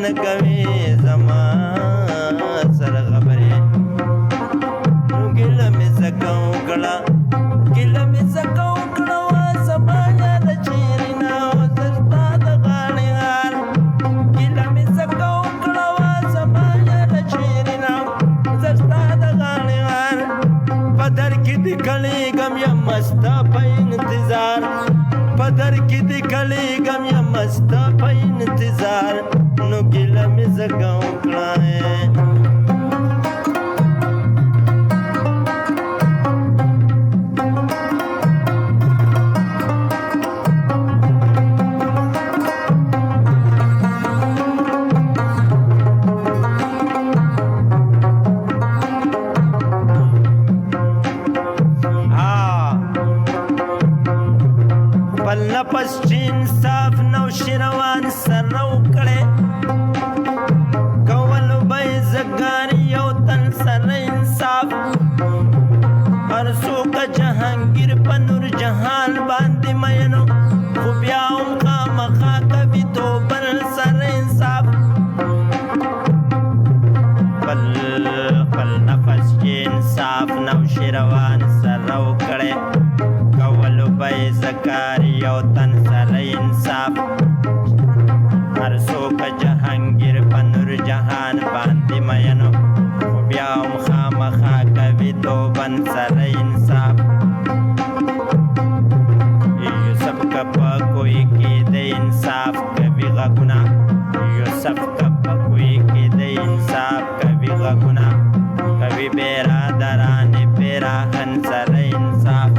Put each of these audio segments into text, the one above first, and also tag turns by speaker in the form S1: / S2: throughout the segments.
S1: نه کوي زما سره خبرې نو ګیله مې ځکه وکړه ګیله مې ځکه وکړه وا زما یاده چیرې نه زه ستا د غاړې هار ګیله مې ځکه وکړه وا زما یاده چیرې نه زه ستا د غاړې هار په در کې دې کړېږم یم ستا په انتظار په در کې دې کړېږم یم ستا په انتظار نو ګیله مې ځکه وکړه نفس چې انصاف نو شروان سره وکړې کولو به یې زګار یو تن سره انصاف هر څوک جهانګیر په نور جهان باندې مینو خو بیا هم خامخا کوي تو بل سره انصاف خپل نفس چې انصاف نو شروان سره وکړې کولو به یې زګار یو تن سره انصاف هر څوک جهانګیر په نور جهان باندې مینو خو بیا هم خامخا کوي توبن سره انصاف یوسف کا په کوئی کې د انصاف کوي غږونه یوسف کا په کوئی کې د انصاف کوي غږونه کوي برادرانې پیراهن سره انصاف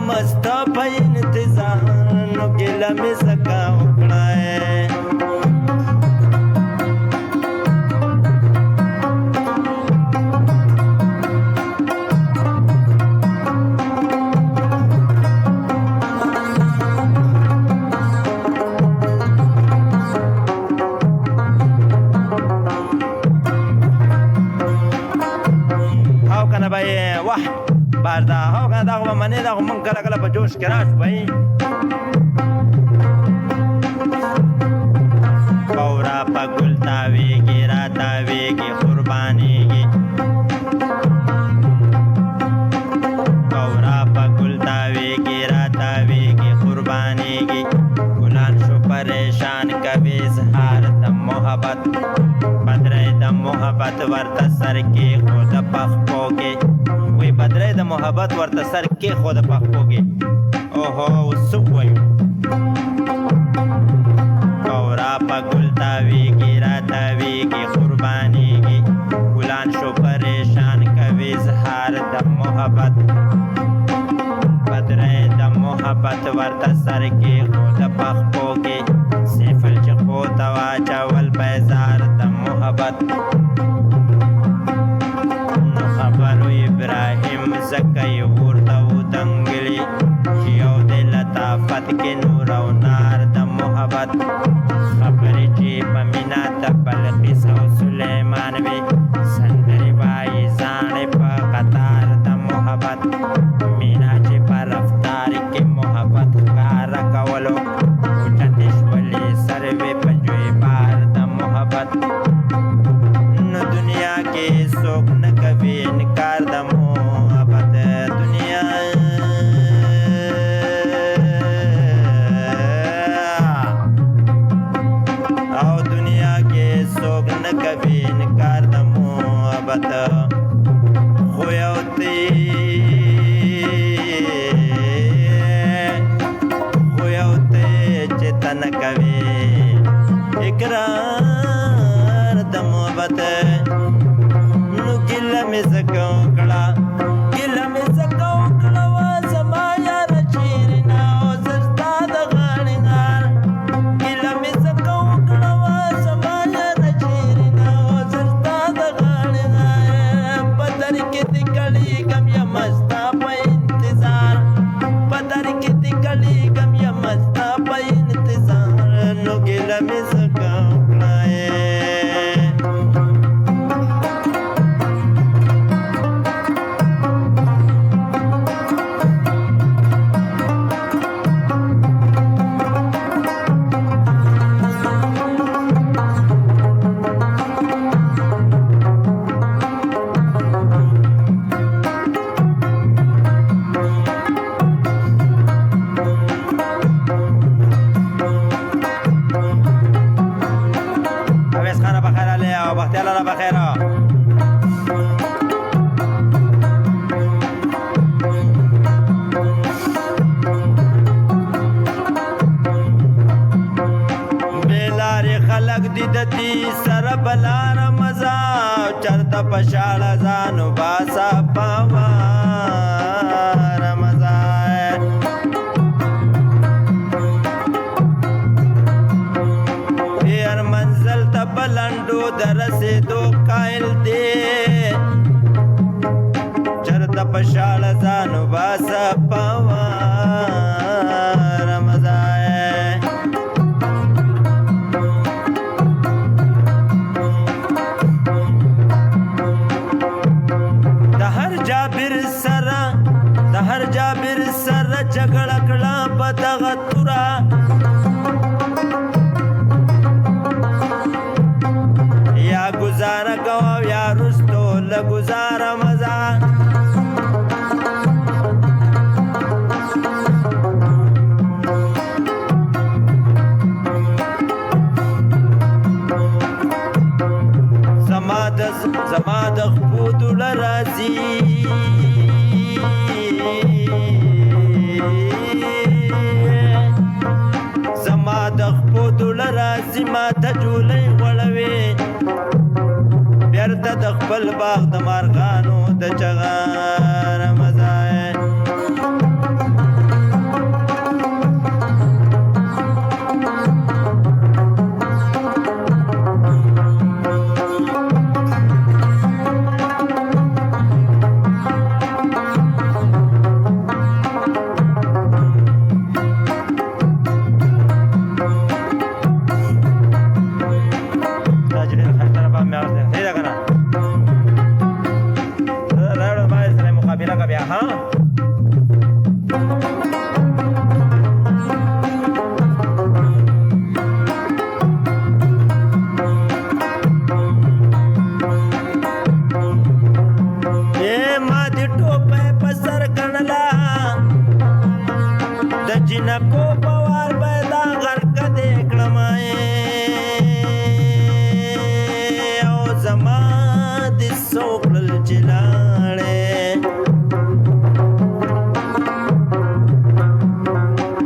S1: مستا په انتظار نو ګیله مې ځکه وکړه هاو کنه به واه باردا هاو کنه دغه به منې دغه مونږ کله کله په جوش کې راشو بهی بورا په ګل تاویږي را تاویږي قربانیږي بورا په ګل تاویږي را تاویږي قربانیږي ګلان شو پریشان کوي اظهار د محبت بدرې د محبت ورته سر کې خود پخپو کې وی بدرې د محبت ورته سر کې خود پخپو کې اوهو وسو وایو بورا په ګل تاویږي را تاویږي قربانیږي ګلان شو پریشان کوي اظهار د محبت بدرې د محبت ورته سر کې خود پخپو کې سیف الچقو تواچول بیزار د محبت نو خبرو ابراهیم زکه یې ورته ودنګلي چې یو د لطافت کې نور او نار د محبت خبرې چې په مینا د بلقیس او سلیمان وي سندرې وایي زاڼې په قطار د محبت مینا چې په رفتار کې محبت ښکاره کولو اوچتې شولې سروې په جوی بار د محبت نو محبت خو یو دی چې ته نه کوې اقرار د محبت نو ګیله مې ځکه وکړه ګیله مې ځکه وکړه وا زما یاره چیرې نه او زه ستا د غاړې غار ګیله مې ځکه وکړه وا زما یاره چیرې نه او زه ستا د غاړې غار په در کې دې کړېږم یم ستا په انتظار په در کې دې کړېږم یم ستا په انتظار نو ګیله مې ځکه وکړه ددی سر بلار مزا چرتا پشاڑ زانو باسا پاوار مزا پیر منزل تا بلندو درسے دو قائل دے چرتا پشاڑ زانو باسا پاوار مزا هر جابر سر جګړه کړه په دغه توره یا گزاره کوه یا رستو له گزاره مزه زما د خپو دوله راځي زما د خپو دوله راځي ما ته جولۍ غوړوي بیرته د خپل باغ د مارغانو د چغار مزه جنکو پوار پیدا غرق دیکھڑمائے او زمان دی سوکل چلاڑے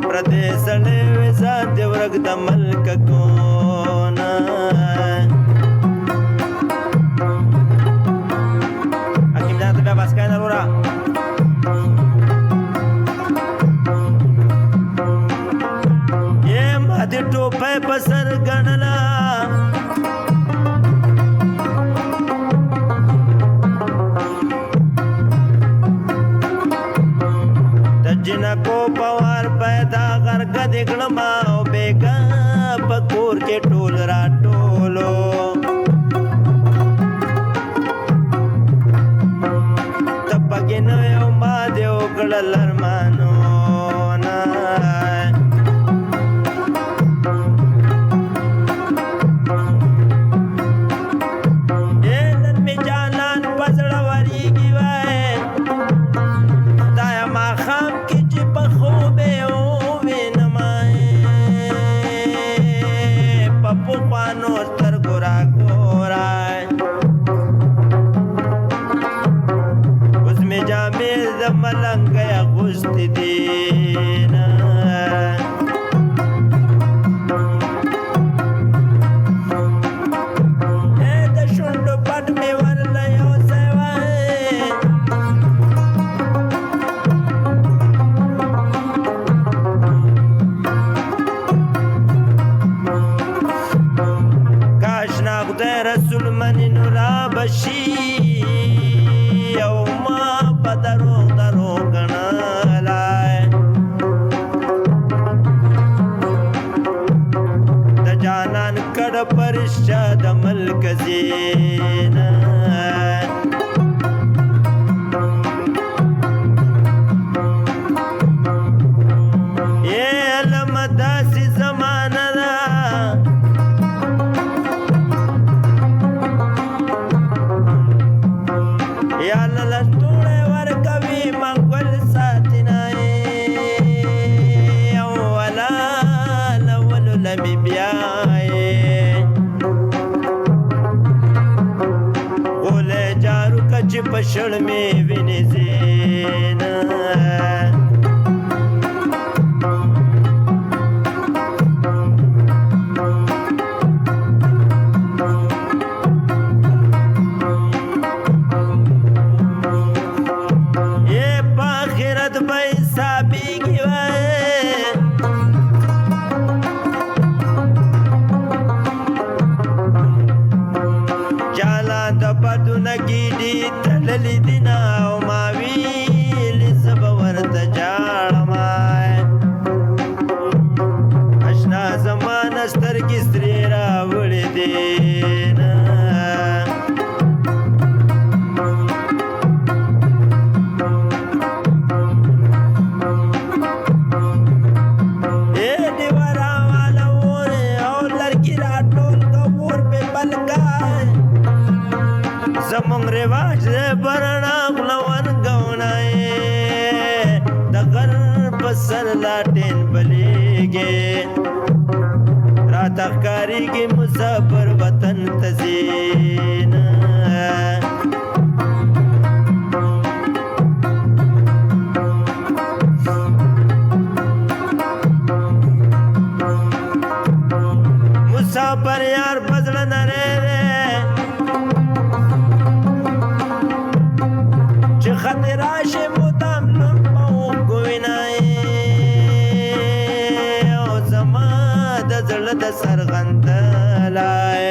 S1: پردیسڑے ویزا دیورک دا ملک کونا حکیم جان تو بیا بس کہنا رو رہا د ټوپۍ په سر ګڼله د جنکو په وار پیدا غرقه دې کړم او بېګا په کور کې ټول راټولو ته پکې نه یو ما دې وکړل ارمانونه زینا د شونډو پټ مې ورله یو ځای وای کاش نا خدای رسول منی نو را بشي او ما په دروغ ګڼلی د جانان کډه پرشته د ملک زینا یې علمه داسې زمانه ده یا الله ټوړې ورکوي منګل ساتنه او ولا لولو لمې بیا غولې جارو کچ پشړ مې وینې زینا بدونه ګیډي تړلې دینه او ما ویلې زه به ورته جاړم اشنا زمانه سترګې سرې راوړې دینه دیوارا والا اور او لرګي راټول کو اور په بلګای زمونږ رواج دی برنا غلون ګونای د غر په سر لاټین بلیږي راته ښکارېږي مسافر وطن ته ځینه مسافر یار په زړه نری دی چې خطر راشي مدام لمبه وګوینای او زما د زړه د سرغندلای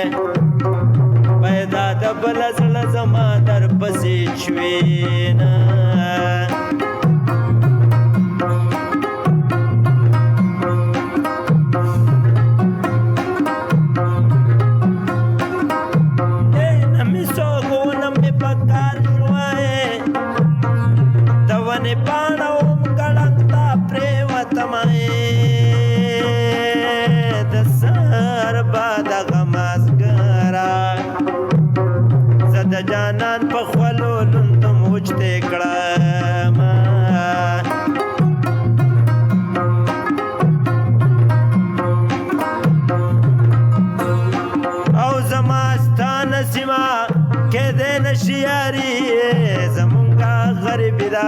S1: پیدا د بل زړه زما در پسې چوینه پاڼوم ګړنګ تا پرېوتم د سر باد غمازګره زه د جانان په خولو لوندم وچتې کړم او زما ستا نسیمه کېدی نشي یاري زمونږه غریبي ده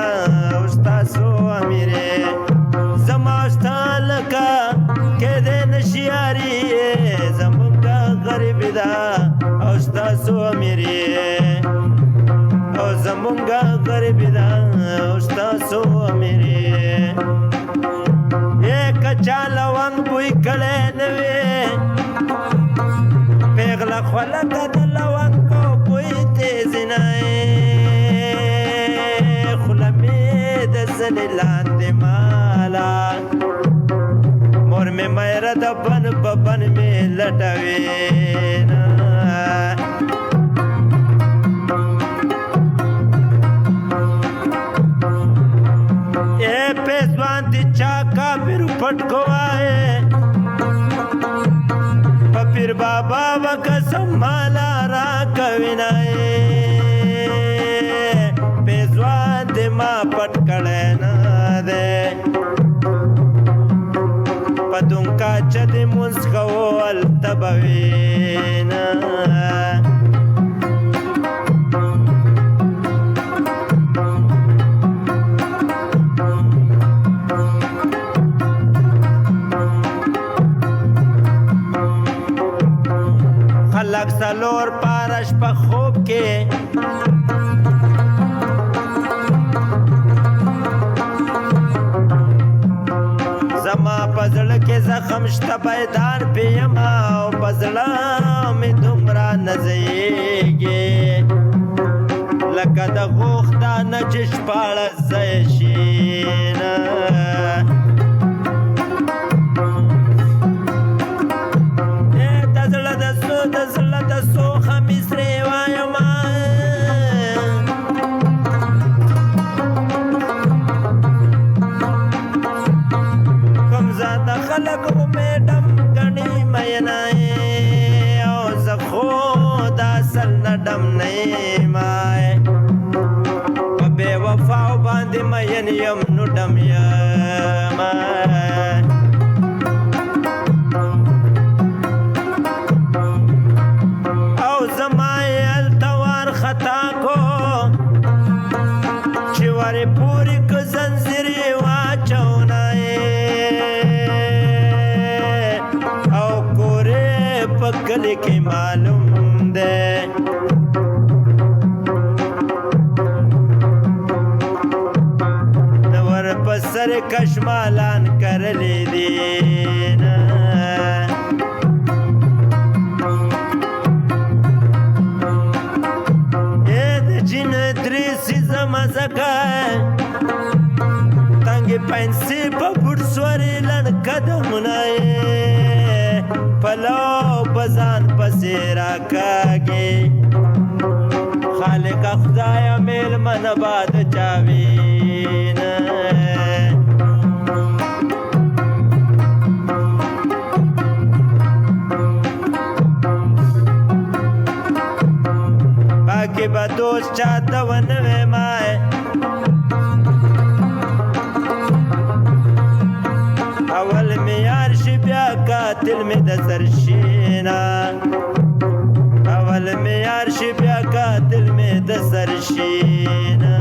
S1: او ستاسو امیرې زما ستا لکه کېدی نشي یاري زمونږه غریبي ده او ستاسو امیرې او زمونږه غریبي ده او ستاسو امیرې یې کچا لونګ بوی کړی نه وې پیغله خوله که د لونګو بوی تیز نه خوله مې د زنې لاندې مالا مور مې میره د بن په بن مې لټوي نه ای پیسوان تی چا کافر پټ کوای پیر بابا وقسم مالا را کوینای پیزوان دی ما پټ کړه نه ده پدون کا چد مسخول تبوینا سلور پارش په خوب کې زما په زړه کې زخم شته بیدار پیم او په زړه مې دومره نه ځایږي لکه د غوښتانه چې شپاړس ځای شي نه د زړه د سوخه مې سرې وایمه کوم ذاته خلک امیدم ګڼي میینه او زه خو د اصل نه ډم نه یمه په بې وفاو باندې مین یم نو ډم یمه ورې پورې که زنځیرې واچونای او کورې په کلي کې معلوم دی د ور په سر کشمالان کرلې دي مزکه تنګې پنسې په بوټ سورې لڼ قدمونه پلو په ځان پسې راکاږي خالقه خدایه میلمنه به د چا وینه باقي به دوست چاته ونه ویمای اول می یار شي بیا قاتل می د سر شینا اول می یار شي بیا قاتل می د سر شینا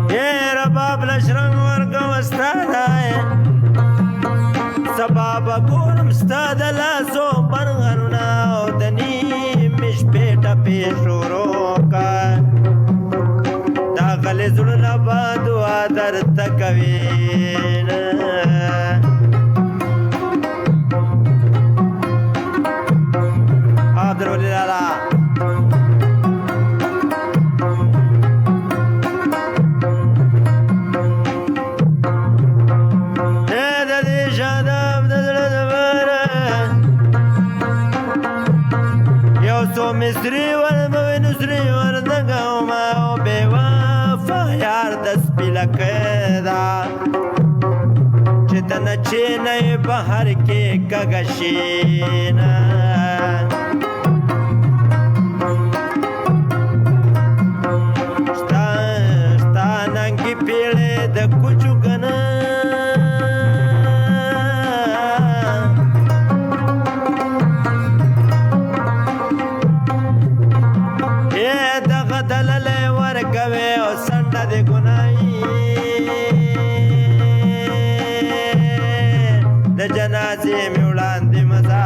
S1: اے رباب لشرنګ ورکو استاد سبا به ګورم ستا د لاسو برغرونه او د نیمې شپې ټپې شروع کا دا غلې زړونه به دعا درته کوي عبدالولي لالا مصری ورموی نصری وردگوما او بے وفا یار دست پلکدا چتنا چینای بہر کے کگشینا شتا ننگی پیڑے دا کچو گنا دللې ورکوي او سنډه د ګناي د جنازې مې وړاندې مزه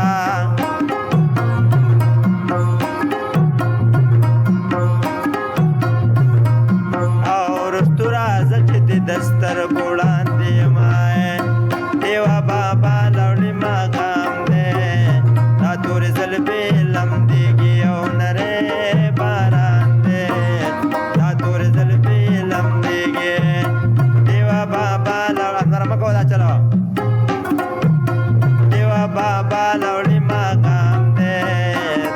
S1: او رستو راځه چې د دسترګو وړاندې مای دیوا بابا لوړې مقام دی دا تورې زلفې لمدېږي او نرې باران چلو دیوا بابا لوڑی مقام دے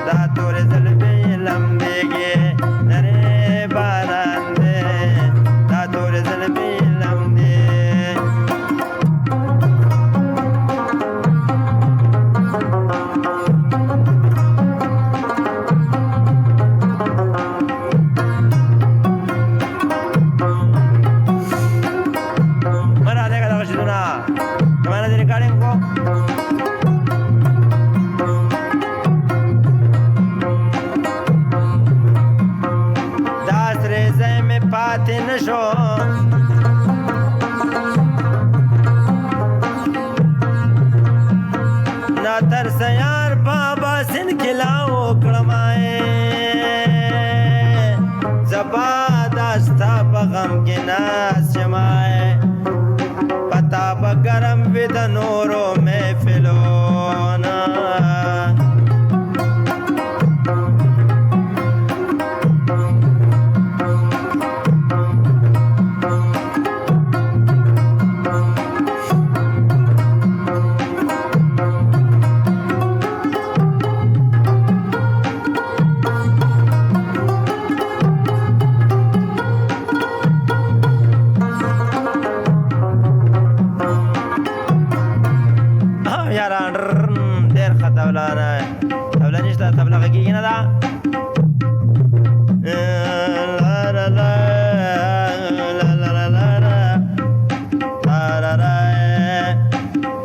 S1: دا تورے زلفی لمدیگی نرے باران دے دا تورے زلفی لمدی پاتې نشو سیار بابا سن کلاو کړمای زبا داستا بغم کې ناس جمای پتا بگرم ود نورو محفلونا تبله نشته تبله غږیږي نه ده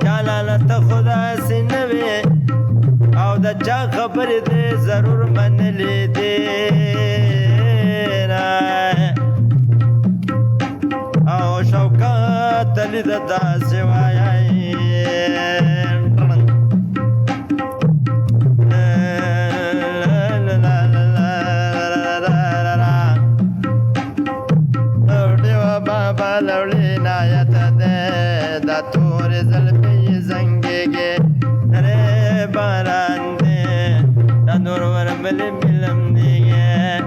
S1: جلاله ته خو داسې نه وې او د چا خبرې دې ضرور منلې دې او شوکت علي د داسې وایي لوړی نایت ده دا تور زلفی زنگیگی نره باران ده دا نور وربل بلم دیگی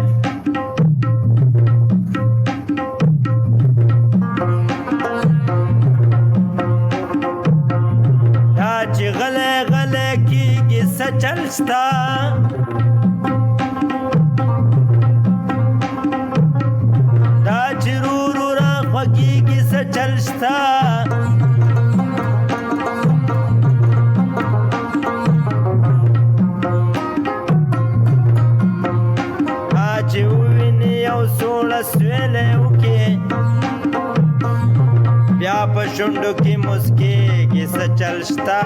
S1: دا چی غلی غلی کیگی سچلستا دا چی رو خوږیږي څه چل شته چې وویني یو سوړه سویلی وکړي بیا په شونډو کې مسکېږي څه چل شته